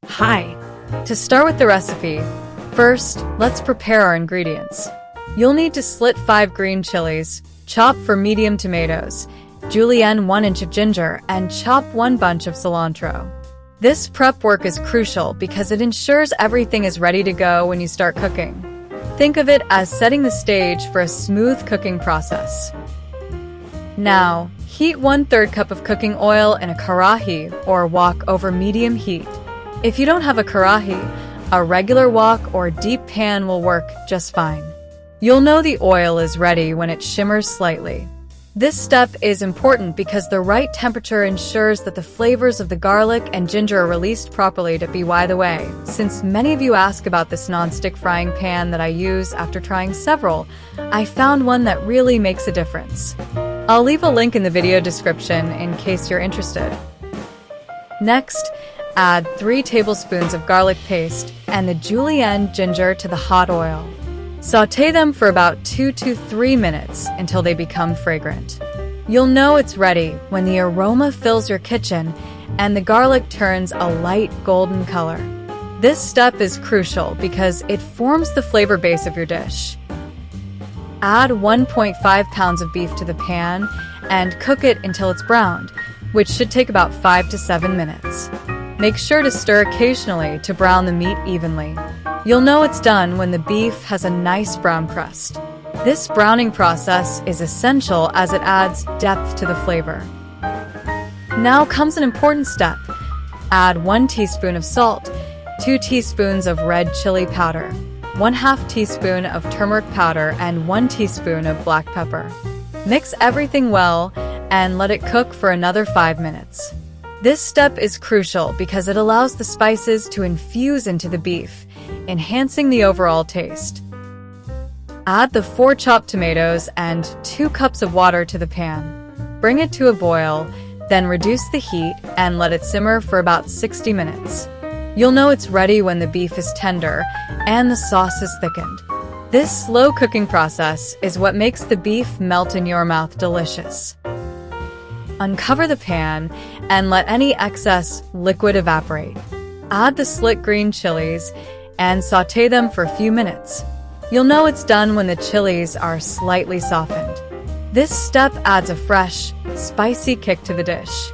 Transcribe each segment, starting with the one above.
Hi! To start with the recipe, first, let's prepare our ingredients. You'll need to slit 5 green chilies, chop for medium tomatoes, julienne 1 inch of ginger, and chop 1 bunch of cilantro. This prep work is crucial because it ensures everything is ready to go when you start cooking. Think of it as setting the stage for a smooth cooking process. Now, heat 1/3 cup of cooking oil in a karahi or wok over medium heat. If you don't have a karahi, a regular wok or deep pan will work just fine. You'll know the oil is ready when it shimmers slightly. This step is important because the right temperature ensures that the flavors of the garlic and ginger are released properly. By the way, since many of you ask about this non-stick frying pan that I use after trying several, I found one that really makes a difference. I'll leave a link in the video description in case you're interested. Next, add 3 tablespoons of garlic paste and the julienne ginger to the hot oil. Sauté them for about 2 to 3 minutes until they become fragrant. You'll know it's ready when the aroma fills your kitchen and the garlic turns a light golden color. This step is crucial because it forms the flavor base of your dish. Add 1.5 pounds of beef to the pan and cook it until it's browned, which should take about 5 to 7 minutes. Make sure to stir occasionally to brown the meat evenly. You'll know it's done when the beef has a nice brown crust. This browning process is essential as it adds depth to the flavor. Now comes an important step. Add 1 teaspoon of salt, 2 teaspoons of red chili powder, 1/2 teaspoon of turmeric powder, and 1 teaspoon of black pepper. Mix everything well and let it cook for another 5 minutes. This step is crucial because it allows the spices to infuse into the beef, enhancing the overall taste. Add the 4 chopped tomatoes and 2 cups of water to the pan. Bring it to a boil, then reduce the heat and let it simmer for about 60 minutes. You'll know it's ready when the beef is tender and the sauce is thickened. This slow cooking process is what makes the beef melt in your mouth delicious. Uncover the pan and let any excess liquid evaporate. Add the slit green chilies and sauté them for a few minutes. You'll know it's done when the chilies are slightly softened. This step adds a fresh, spicy kick to the dish.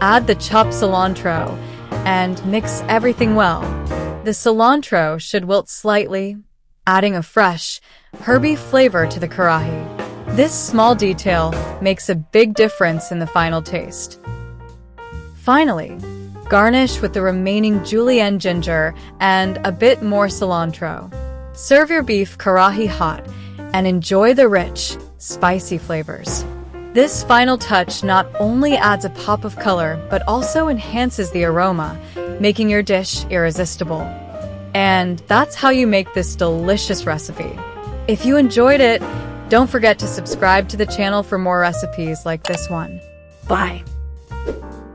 Add the chopped cilantro and mix everything well. The cilantro should wilt slightly, adding a fresh, herby flavor to the karahi. This small detail makes a big difference in the final taste. Finally, garnish with the remaining julienne ginger and a bit more cilantro. Serve your beef karahi hot and enjoy the rich, spicy flavors. This final touch not only adds a pop of color but also enhances the aroma, making your dish irresistible. And that's how you make this delicious recipe. If you enjoyed it, don't forget to subscribe to the channel for more recipes like this one. Bye!